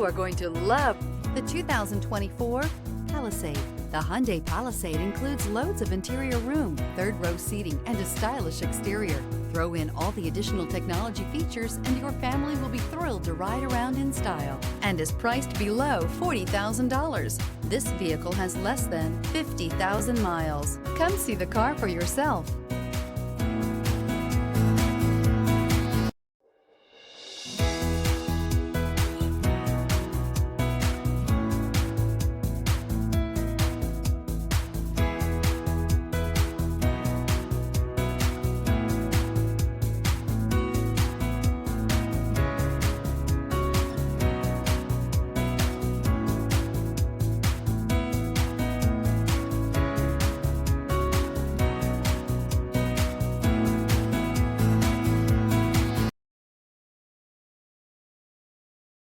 You are going to love the 2024 Palisade. The Hyundai Palisade includes loads of interior room, third-row seating, and a stylish exterior. Throw in all the additional technology features and your family will be thrilled to ride around in style, and is priced below $40,000. This vehicle has less than 50,000 miles. Come see the car for yourself.